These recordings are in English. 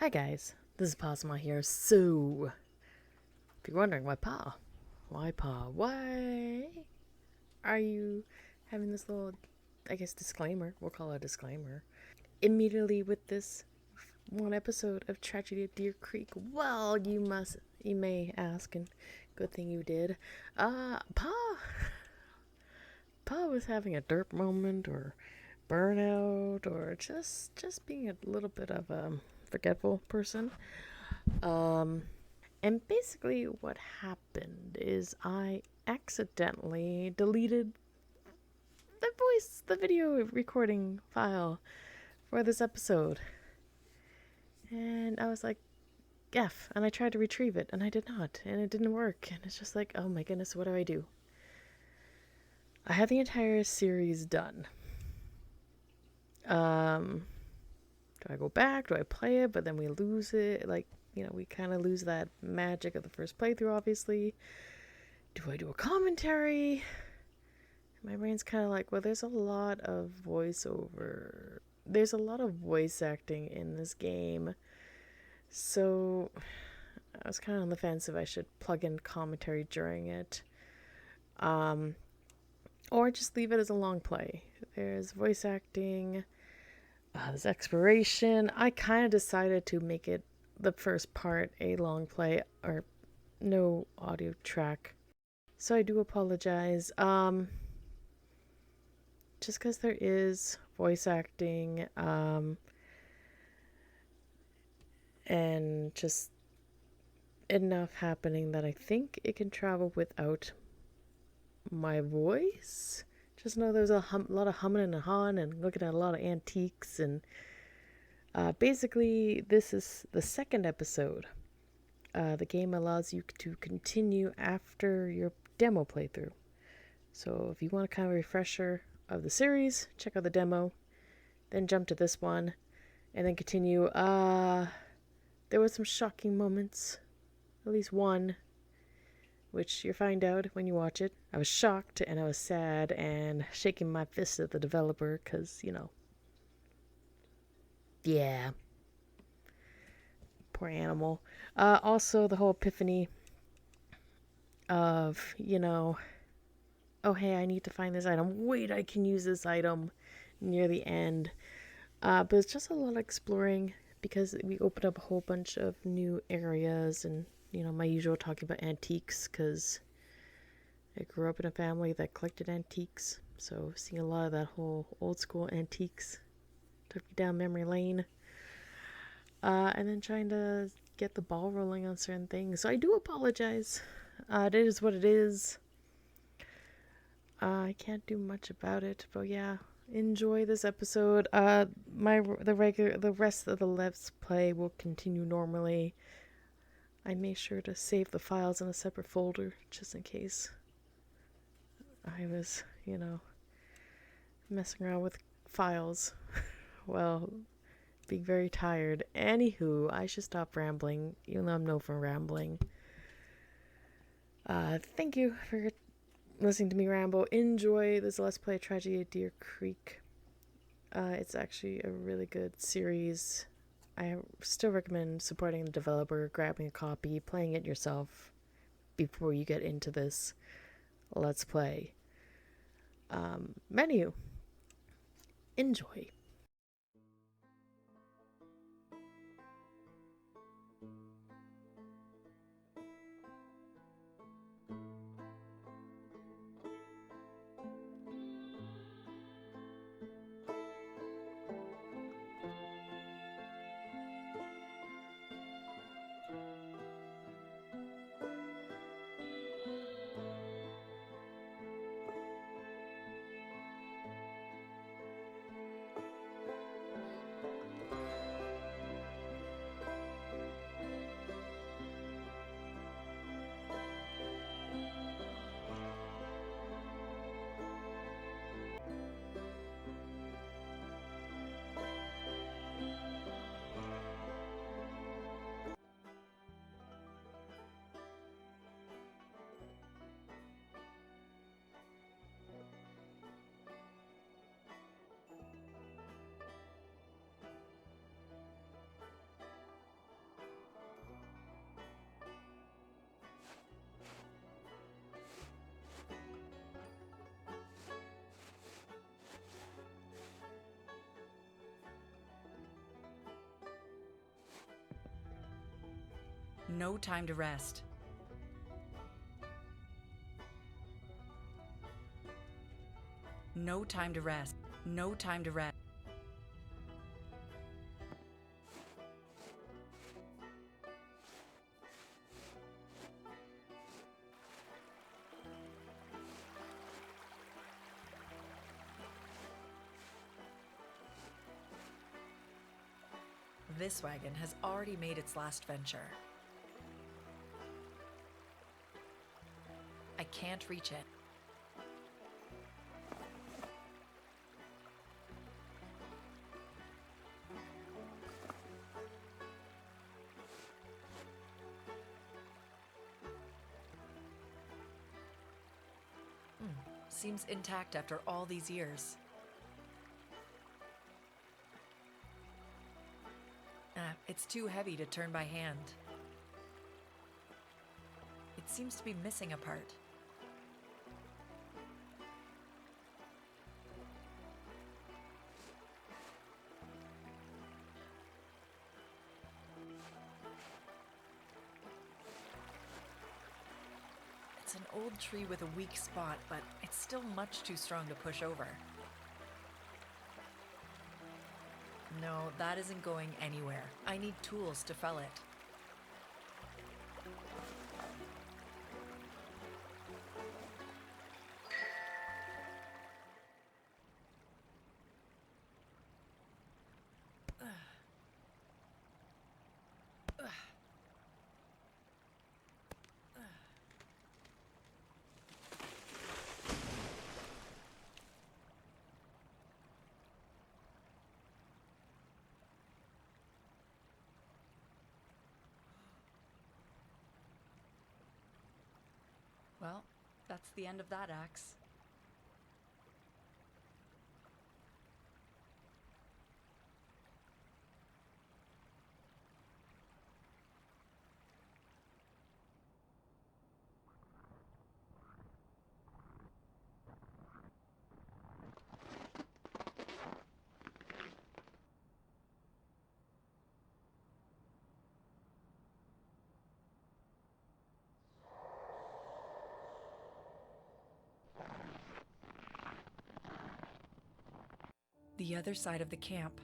Hi guys, this is Sama here. So, if you're wondering why Pa? Why Pa? Why are you having this little, disclaimer? We'll call it a disclaimer. Immediately with this one episode of Tragedy at Deer Creek. Well, you may ask, and good thing you did. Pa was having a derp moment, or burnout, or just being a little bit of a forgetful person. And basically what happened is I accidentally deleted the video recording file for this episode. And I was like, F, and I tried to retrieve it, and I did not, and it didn't work. And it's just like, oh my goodness, what do I do? I had the entire series done. Do I go back? Do I play it? But then we lose it. We kind of lose that magic of the first playthrough, obviously. Do I do a commentary? My brain's kind of like, well, there's a lot of voiceover. There's a lot of voice acting in this game. So I was kind of on the fence if I should plug in commentary during it. Or just leave it as a long play. There's voice acting. There's exploration. I kind of decided to make it the first part a long play or no audio track. So I do apologize. Just because there is voice acting, and just enough happening that I think it can travel without my voice. Just know there's a lot of humming and hawing and looking at a lot of antiques. And basically, this is the second episode. The game allows you to continue after your demo playthrough. So if you want a kind of refresher of the series, check out the demo, then jump to this one, and then continue. There were some shocking moments, at least one, which you'll find out when you watch it. I was shocked, and I was sad, and shaking my fist at the developer, because, yeah. Poor animal. Also, the whole epiphany of, oh, hey, I need to find this item. Wait, I can use this item near the end. But it's just a lot of exploring because we opened up a whole bunch of new areas and, my usual talking about antiques because I grew up in a family that collected antiques. So seeing a lot of that whole old school antiques took me down memory lane. And then trying to get the ball rolling on certain things. So I do apologize. It is what it is. I can't do much about it, but yeah, enjoy this episode. The rest of the Let's Play will continue normally. I made sure to save the files in a separate folder just in case I was, messing around with files. Well, being very tired. Anywho, I should stop rambling, even though I'm known for rambling. Thank you for listening to me ramble. Enjoy this Let's Play Tragedy at Deer Creek. It's actually a really good series. I still recommend supporting the developer, grabbing a copy, playing it yourself before you get into this Let's Play. Menu. Enjoy. No time to rest. No time to rest. No time to rest. This wagon has already made its last venture. I can't reach it. Seems intact after all these years. It's too heavy to turn by hand. It seems to be missing a part. It's an old tree with a weak spot, but it's still much too strong to push over. No, that isn't going anywhere. I need tools to fell it. Well, that's the end of that axe. The other side of the camp.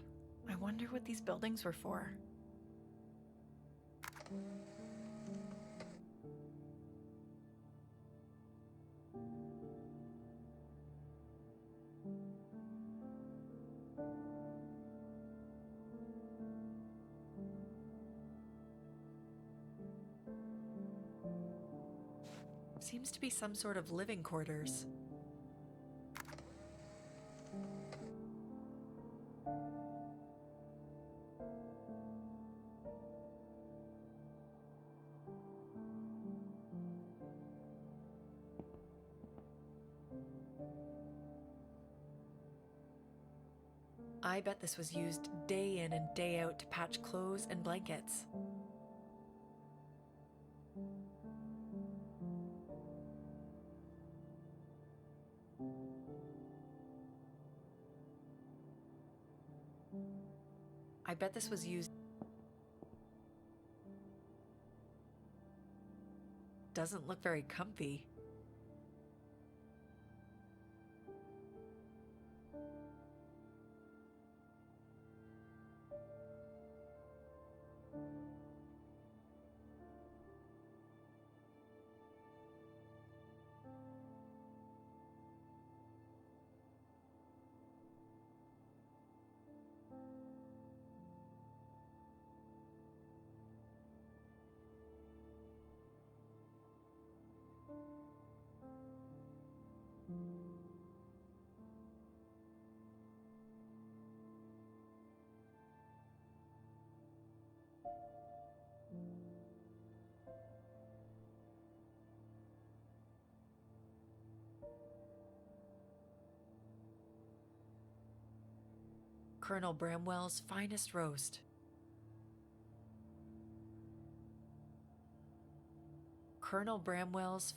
I wonder what these buildings were for. Seems to be some sort of living quarters. I bet this was used day in and day out to patch clothes and blankets. I bet this was used. Doesn't look very comfy. Colonel Bramwell's finest roast. Colonel Bramwell's.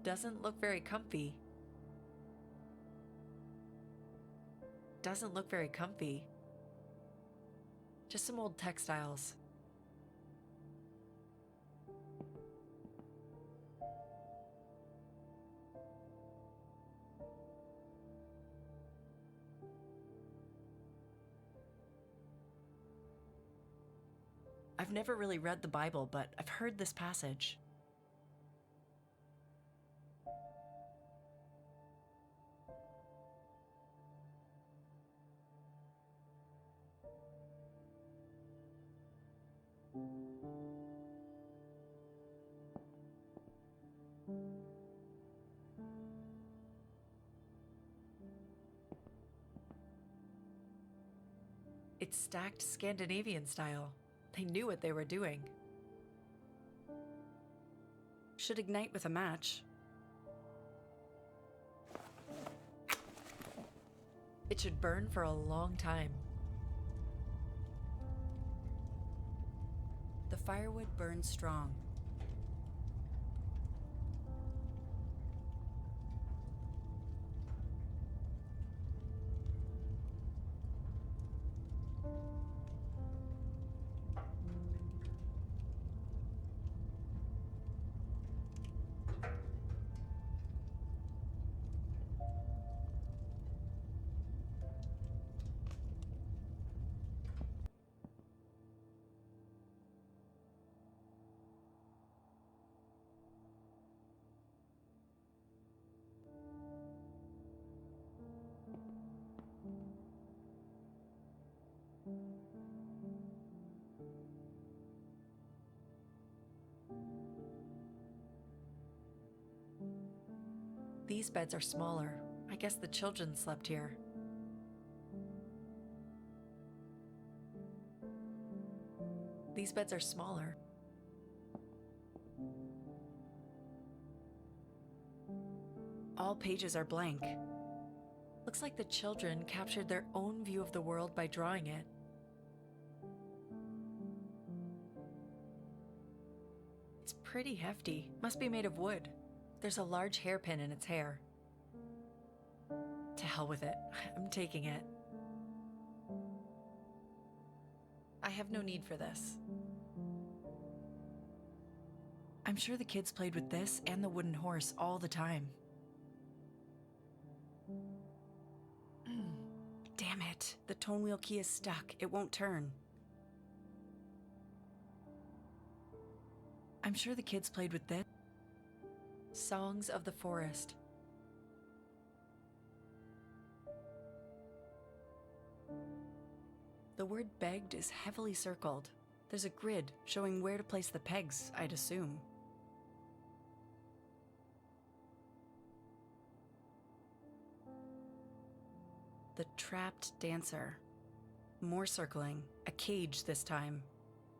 Doesn't look very comfy. Doesn't look very comfy. Just some old textiles. I've never really read the Bible, but I've heard this passage. It's stacked Scandinavian style. They knew what they were doing. Should ignite with a match. It should burn for a long time. The firewood burns strong. These beds are smaller. I guess the children slept here. These beds are smaller. All pages are blank. Looks like the children captured their own view of the world by drawing it. It's pretty hefty. Must be made of wood. There's a large hairpin in its hair. To hell with it. I'm taking it. I have no need for this. I'm sure the kids played with this and the wooden horse all the time. Damn it. The tone wheel key is stuck. It won't turn. I'm sure the kids played with this. Songs of the Forest. The word begged is heavily circled. There's a grid showing where to place the pegs, I'd assume. The trapped dancer. More circling, a cage this time.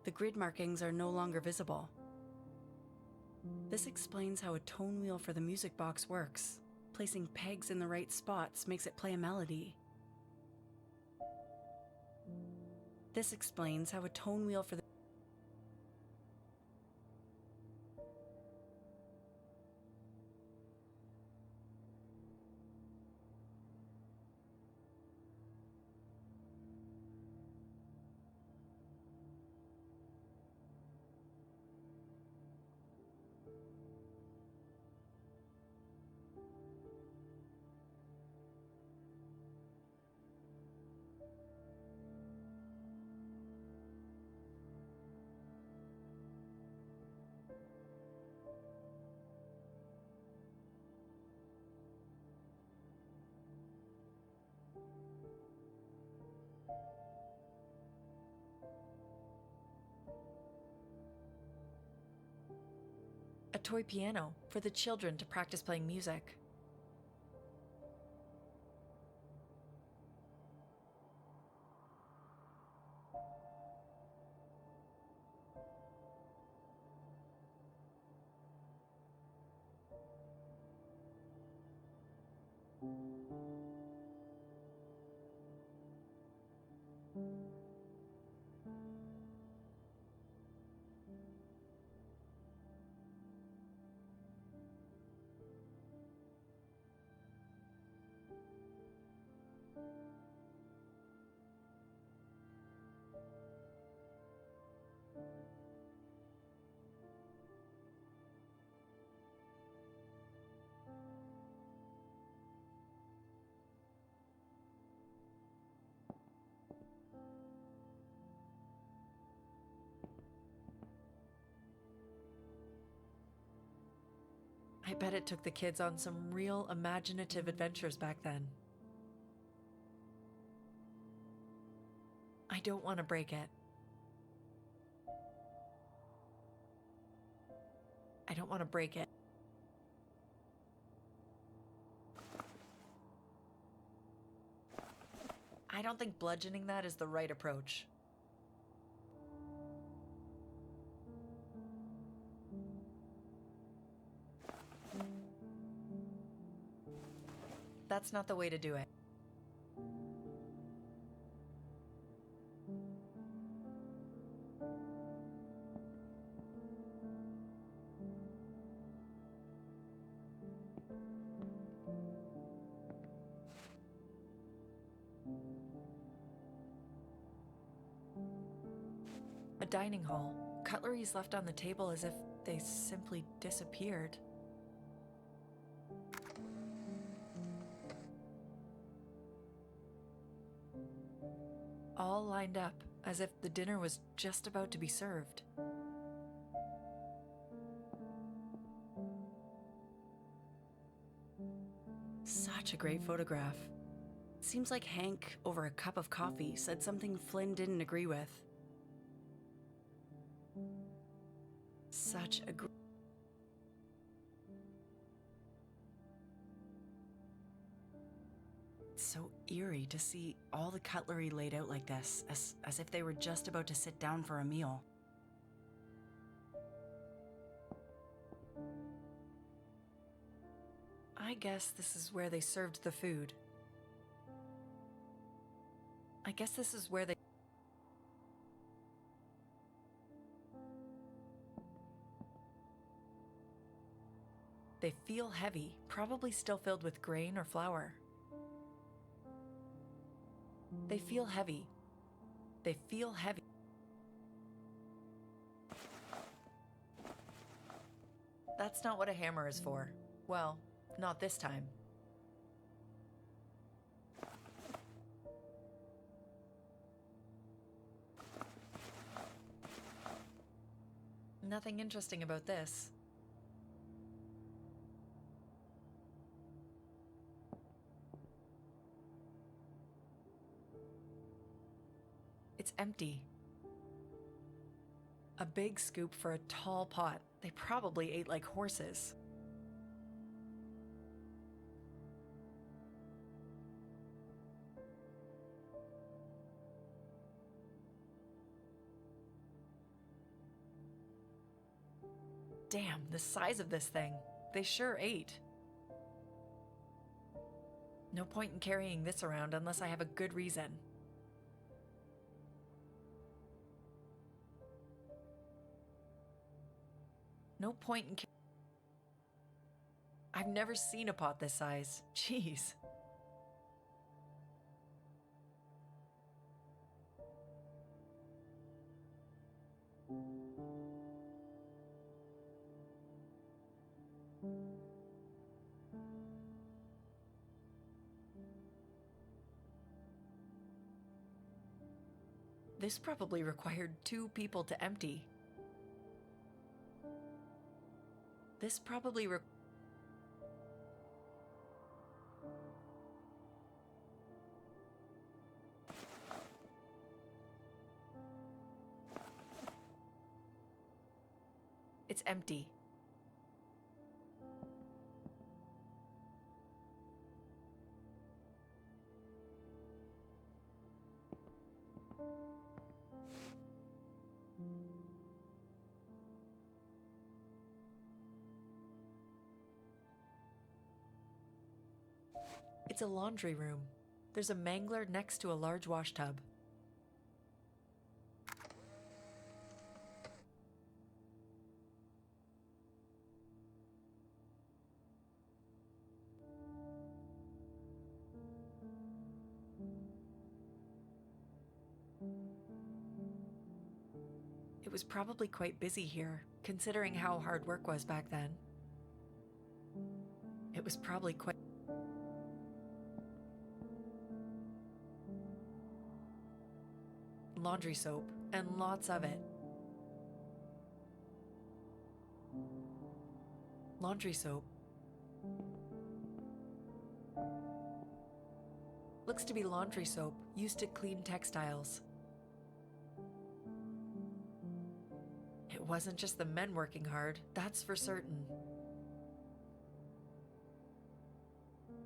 The grid markings are no longer visible. This explains how a tone wheel for the music box works. Placing pegs in the right spots makes it play a melody. This explains how a tone wheel for the a toy piano for the children to practice playing music. I bet it took the kids on some real imaginative adventures back then. I don't want to break it. I don't want to break it. I don't think bludgeoning that is the right approach. That's not the way to do it. A dining hall. Cutlery's left on the table as if they simply disappeared. All lined up as if the dinner was just about to be served. Such a great photograph. Seems like Hank, over a cup of coffee, said something Flynn didn't agree with. Such a It's so eerie to see all the cutlery laid out like this, as if they were just about to sit down for a meal. I guess this is where they served the food. I guess this is where they... They feel heavy, probably still filled with grain or flour. They feel heavy. They feel heavy. That's not what a hammer is for. Well, not this time. Nothing interesting about this. It's empty. A big scoop for a tall pot. They probably ate like horses. Damn, the size of this thing. They sure ate. No point in carrying this around unless I have a good reason. No point in... I've never seen a pot this size. Jeez. This probably required 2 people to empty. This probably It's empty. It's a laundry room. There's a mangler next to a large wash tub. It was probably quite busy here, considering how hard work was back then. It was probably quite... Laundry soap, and lots of it. Laundry soap, Looks to be laundry soap used to clean textiles. It wasn't just the men working hard, that's for certain.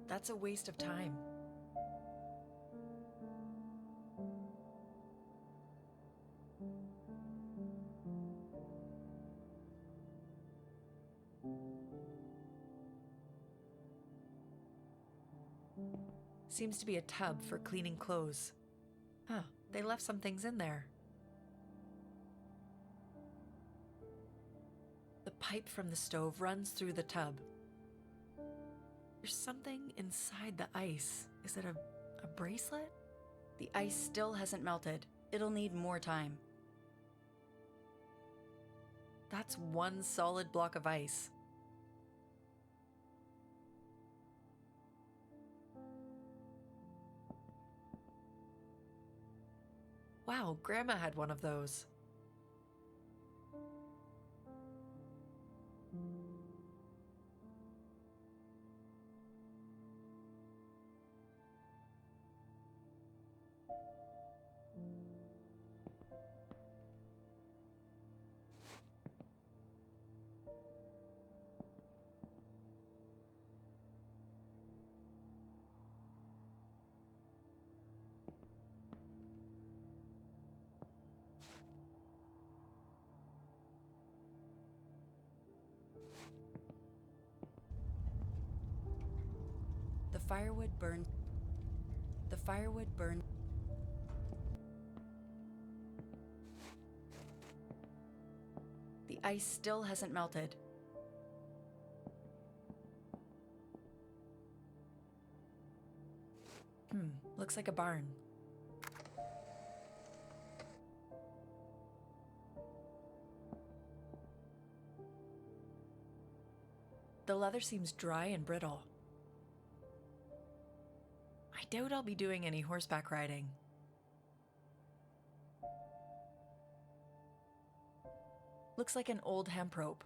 That's a waste of time. Seems to be a tub for cleaning clothes. Huh, they left some things in there. The pipe from the stove runs through the tub. There's something inside the ice. Is it a bracelet? The ice still hasn't melted. It'll need more time. That's one solid block of ice. Wow, Grandma had one of those. The firewood burned. The firewood burned. The ice still hasn't melted. Looks like a barn. The leather seems dry and brittle. I doubt I'll be doing any horseback riding. Looks like an old hemp rope.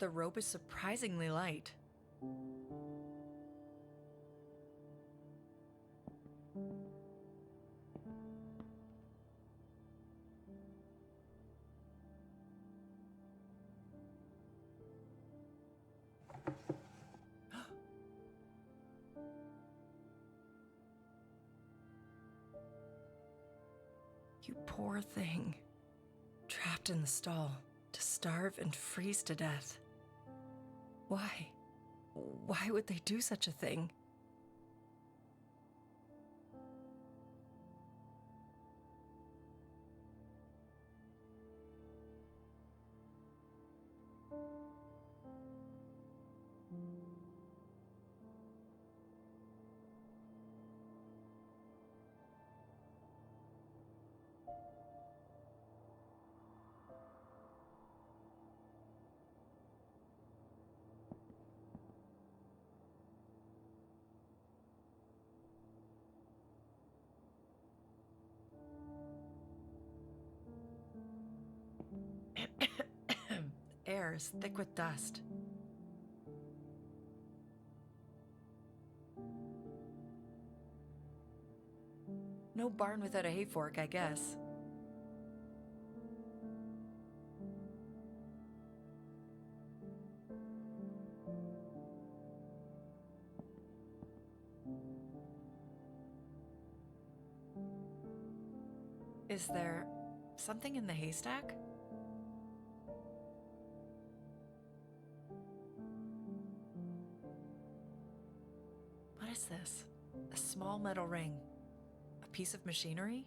The rope is surprisingly light. You poor thing. Trapped in the stall, to starve and freeze to death. Why? Why would they do such a thing? Air is thick with dust. No barn without a hay fork, I guess. Is there something in the haystack? What is this? A small metal ring. A piece of machinery?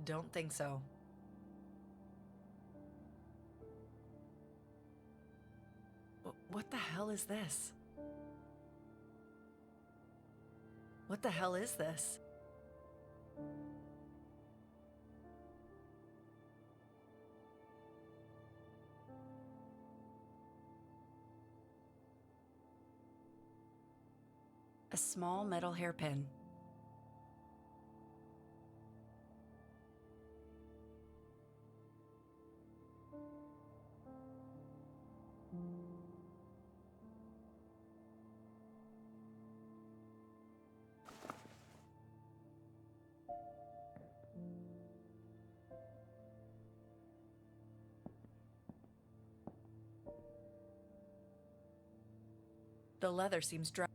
Don't think so. What the hell is this? What the hell is this? small metal hairpin. The leather seems dry.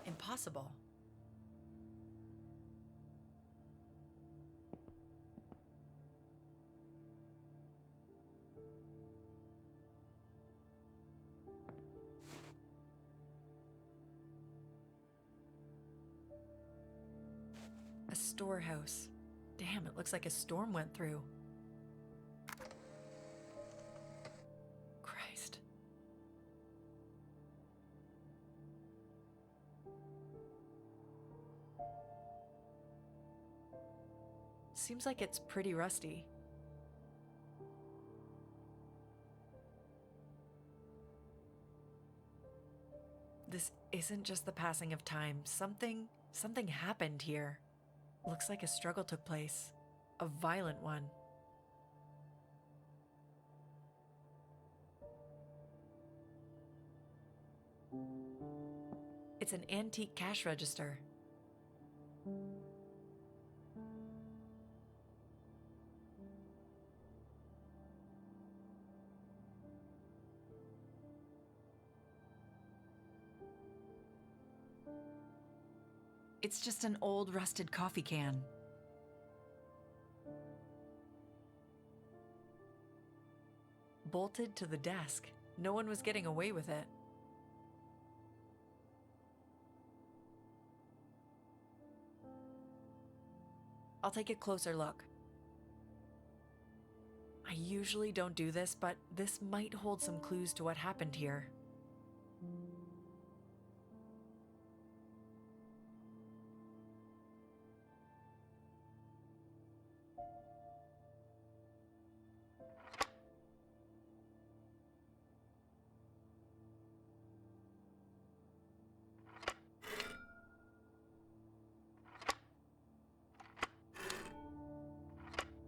Impossible. A storehouse. Damn, it looks like a storm went through. Christ. Seems like it's pretty rusty. This isn't just the passing of time. Something happened here. Looks like a struggle took place. A violent one. It's an antique cash register. It's just an old rusted coffee can. Bolted to the desk. No one was getting away with it. I'll take a closer look. I usually don't do this, but this might hold some clues to what happened here.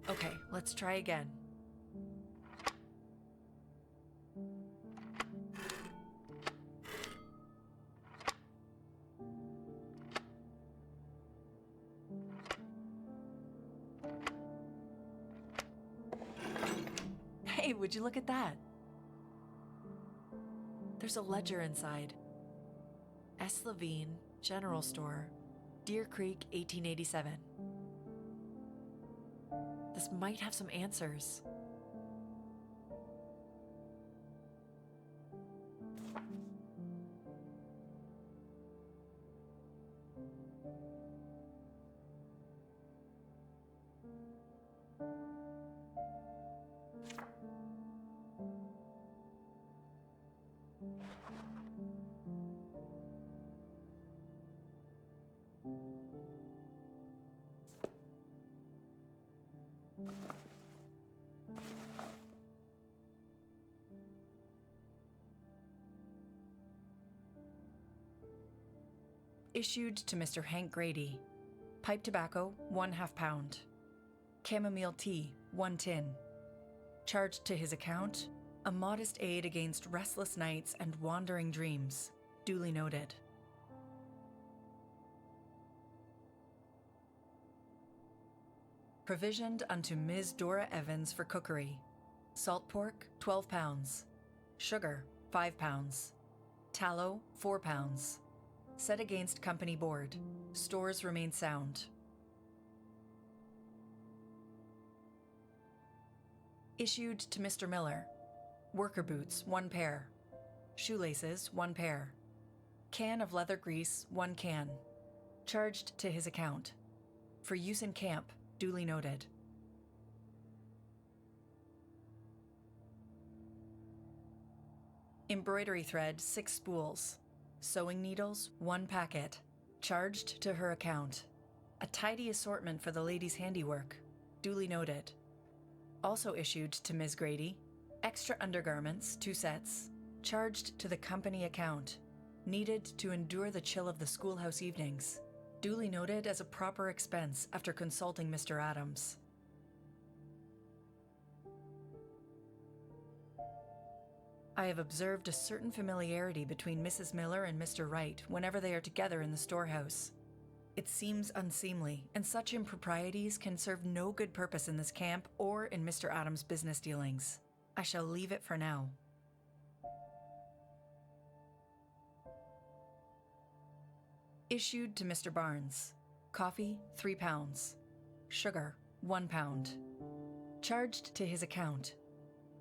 Okay, let's try again. Hey, would you look at that? There's a ledger inside. S. Levine, General Store, Deer Creek, 1887. This might have some answers. Issued to Mr. Hank Grady. Pipe tobacco, 1/2 pound. Chamomile tea, 1 tin. Charged to his account, a modest aid against restless nights and wandering dreams. Duly noted. Provisioned unto Ms. Dora Evans for cookery. Salt pork, 12 pounds. Sugar, 5 pounds. Tallow, 4 pounds. Set against company board. Stores remain sound. Issued to Mr. Miller. Worker boots, 1 pair. Shoelaces, 1 pair. Can of leather grease, 1 can. Charged to his account. For use in camp, duly noted. Embroidery thread, 6 spools. Sewing needles, 1 packet. Charged to her account. A tidy assortment for the ladies' handiwork. Duly noted. Also issued to Ms. Grady. Extra undergarments, 2 sets. Charged to the company account. Needed to endure the chill of the schoolhouse evenings. Duly noted as a proper expense after consulting Mr. Adams. I have observed a certain familiarity between Mrs. Miller and Mr. Wright whenever they are together in the storehouse. It seems unseemly, and such improprieties can serve no good purpose in this camp or in Mr. Adams' business dealings. I shall leave it for now. Issued to Mr. Barnes. Coffee, 3 pounds. Sugar, 1 pound. Charged to his account.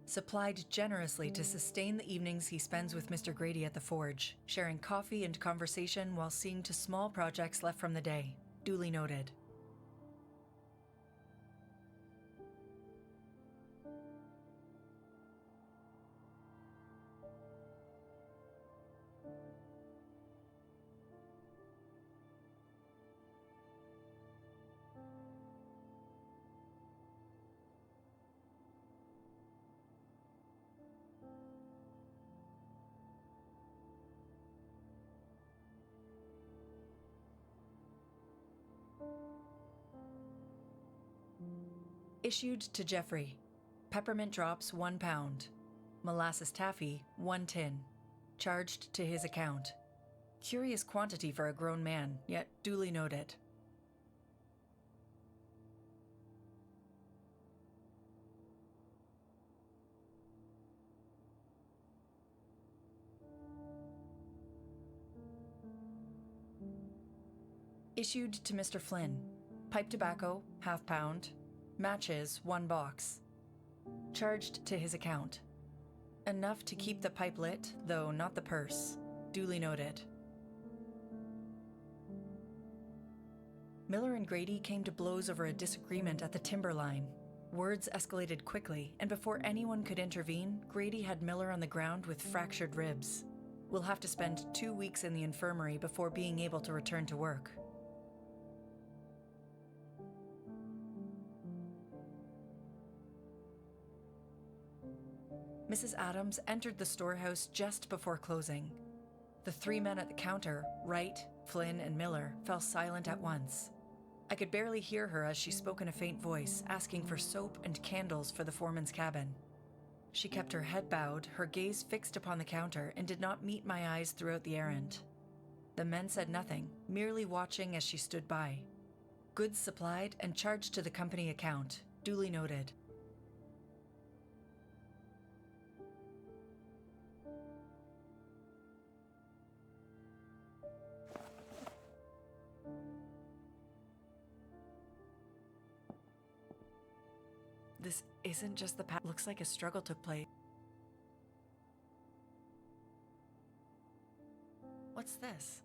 Supplied generously to sustain the evenings he spends with Mr. Grady at the forge, sharing coffee and conversation while seeing to small projects left from the day. Duly noted. Issued to Jeffrey. Peppermint drops, 1 pound. Molasses taffy, 1 tin. Charged to his account. Curious quantity for a grown man, yet duly noted. Issued to Mr. Flynn. Pipe tobacco, ½ pound. Matches, 1 box. Charged to his account. Enough to keep the pipe lit, though not the purse. Duly noted. Miller and Grady came to blows over a disagreement at the timber line. Words escalated quickly, and before anyone could intervene, Grady had Miller on the ground with fractured ribs. Will have to spend 2 weeks in the infirmary before being able to return to work. Mrs. Adams entered the storehouse just before closing. The 3 men at the counter, Wright, Flynn, and Miller, fell silent at once. I could barely hear her as she spoke in a faint voice, asking for soap and candles for the foreman's cabin. She kept her head bowed, her gaze fixed upon the counter, and did not meet my eyes throughout the errand. The men said nothing, merely watching as she stood by. Goods supplied and charged to the company account, duly noted. This isn't just the past. Looks like a struggle took place. What's this?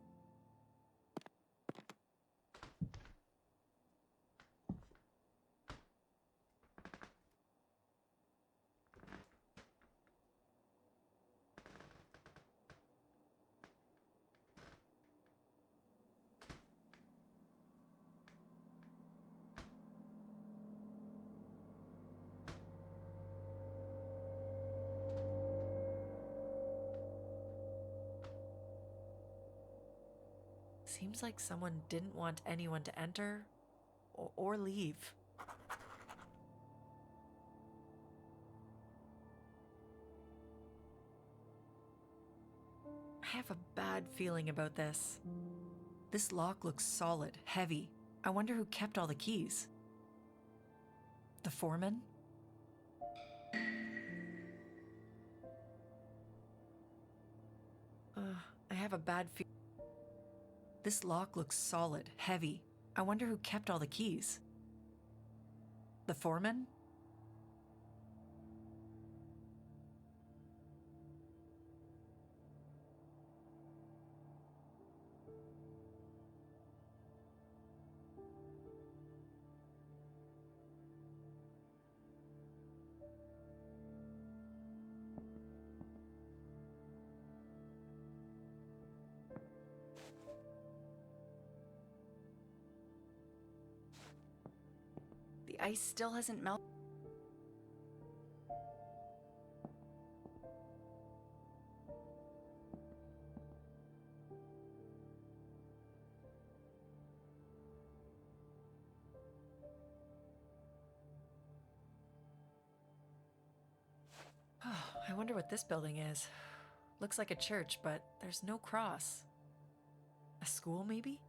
Seems like someone didn't want anyone to enter or leave. I have a bad feeling about this. This lock looks solid, heavy. I wonder who kept all the keys. The foreman? I have a bad feeling. This lock looks solid, heavy. I wonder who kept all the keys. The foreman? The ice still hasn't melted. wonder what this building is. Looks like a church, but there's no cross. A school, maybe?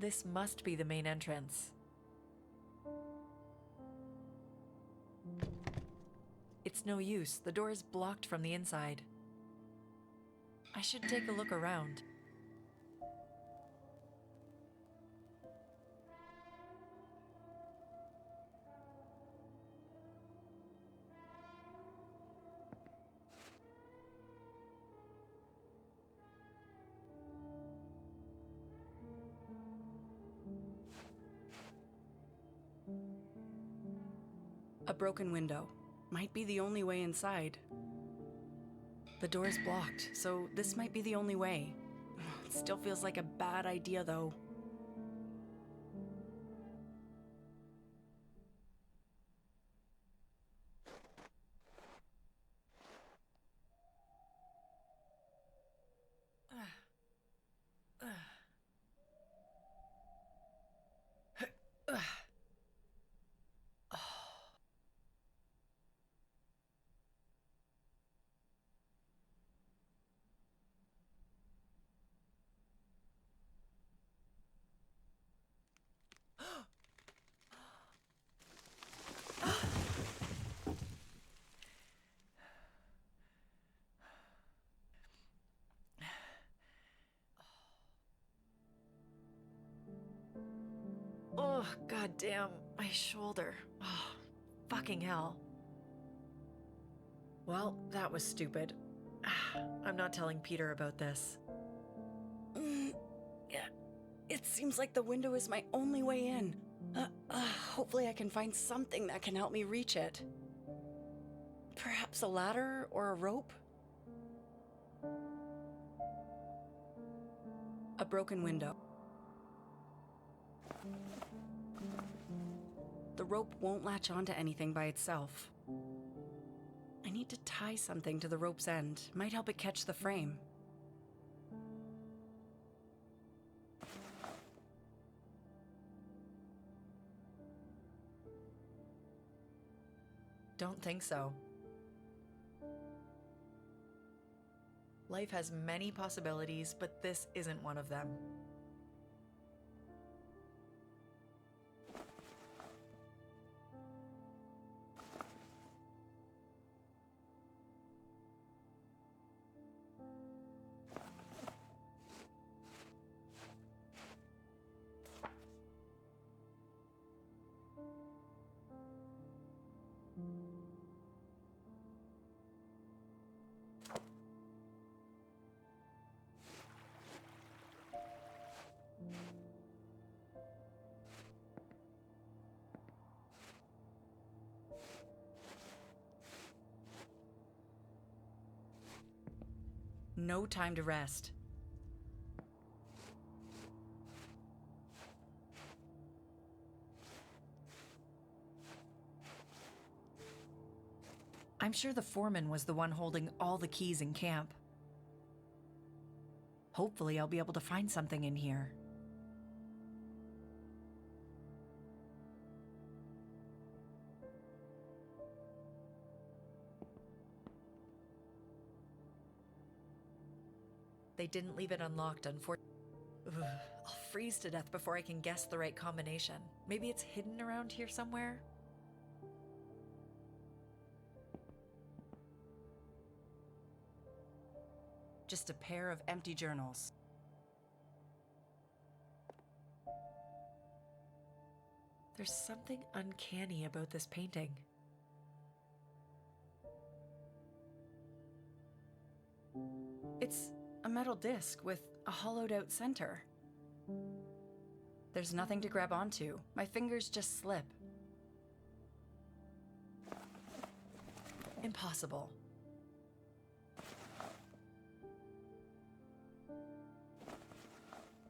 This must be the main entrance. It's no use. The door is blocked from the inside. I should take a look around. A broken window. Might be the only way inside. The door's blocked, so this might be the only way. It still feels like a bad idea, though. Oh, goddamn, my shoulder. Oh, fucking hell. Well, that was stupid. I'm not telling Peter about this. Yeah, it seems like the window is my only way in. Hopefully I can find something that can help me reach it. Perhaps a ladder or a rope? A broken window. The rope won't latch onto anything by itself. I need to tie something to the rope's end. Might help it catch the frame. Don't think so. Life has many possibilities, but this isn't one of them. No time to rest. I'm sure the foreman was the one holding all the keys in camp. Hopefully I'll be able to find something in here. They didn't leave it unlocked, unfortunately. I'll freeze to death before I can guess the right combination. Maybe it's hidden around here somewhere? Just a pair of empty journals. There's something uncanny about this painting. It's a metal disc with a hollowed out center. There's nothing to grab onto. My fingers just slip. Impossible.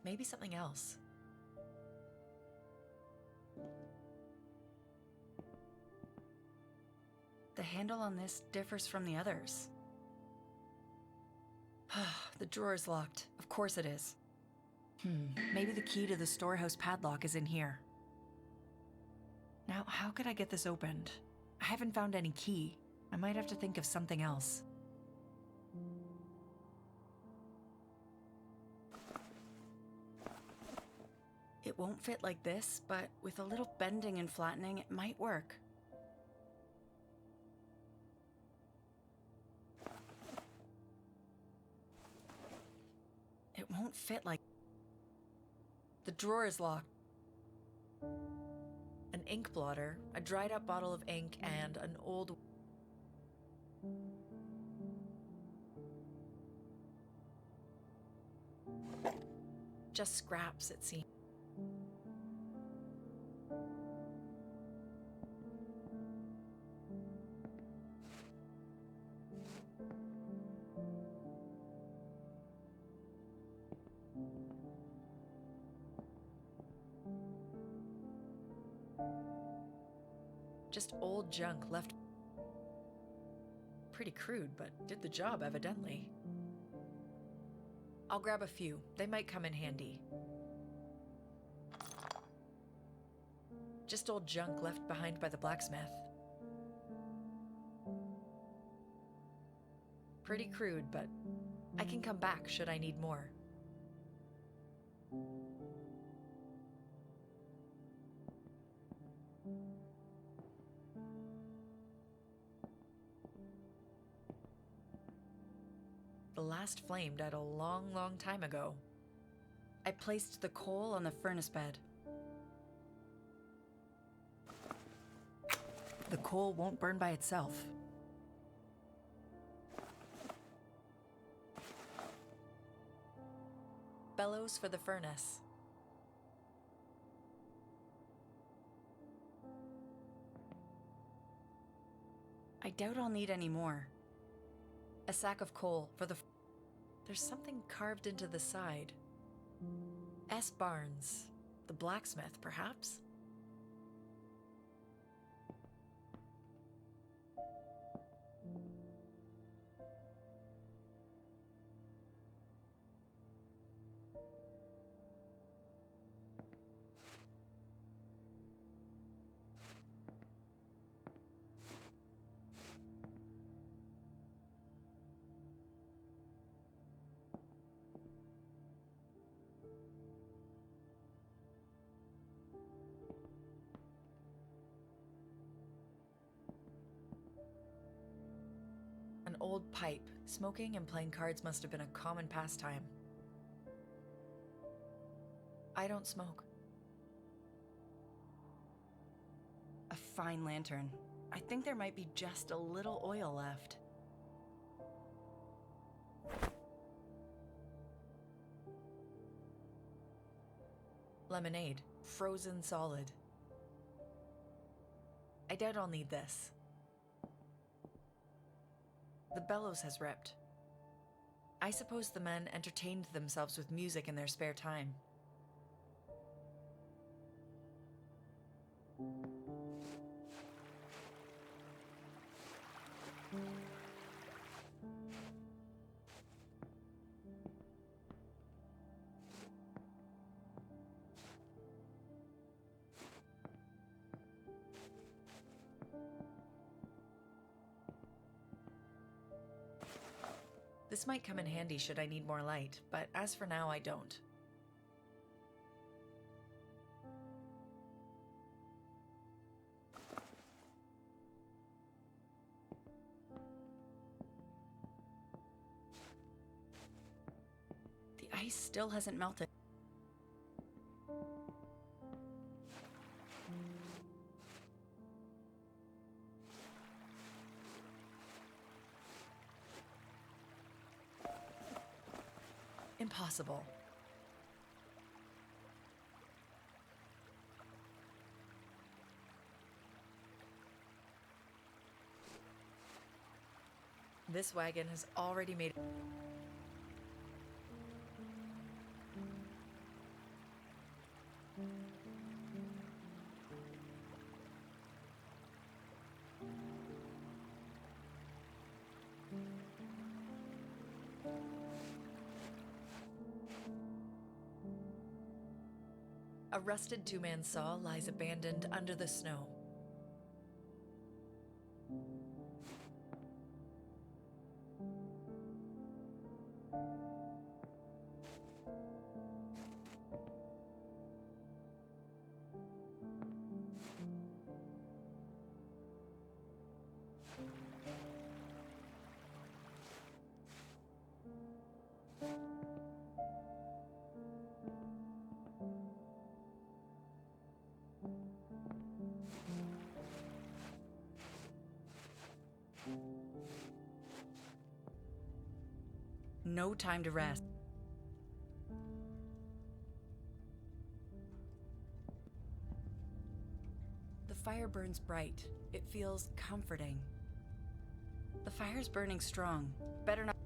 Maybe something else. The handle on this differs from the others. The drawer is locked. Of course it is. Maybe the key to the storehouse padlock is in here. Now, how could I get this opened? I haven't found any key. I might have to think of something else. It won't fit like this, but with a little bending and flattening, it might work. It won't fit like... The drawer is locked. An ink blotter, a dried up bottle of ink, and an old... Just scraps, it seems. Just old junk left. Pretty crude, but did the job, evidently. I'll grab a few. They might come in handy. Just old junk left behind by the blacksmith. Pretty crude, but I can come back should I need more. The last flame died a long, long time ago. I placed the coal on the furnace bed. The coal won't burn by itself. Bellows for the furnace. I doubt I'll need any more. A sack of coal for the... There's something carved into the side. S. Barnes. The blacksmith, perhaps? An old pipe. Smoking and playing cards must have been a common pastime. I don't smoke. A fine lantern. I think there might be just a little oil left. Lemonade. Frozen solid. I doubt I'll need this. The bellows has ripped. I suppose the men entertained themselves with music in their spare time. This might come in handy should I need more light, but as for now, I don't. The ice still hasn't melted. impossible. This wagon has already made it. A rusted two-man saw lies abandoned under the snow. No time to rest. The fire burns bright. It feels comforting. The fire's burning strong. Better not.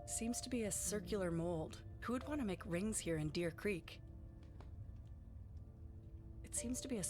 Seems to be a circular mold. Who would want to make rings here in Deer Creek? It seems to be a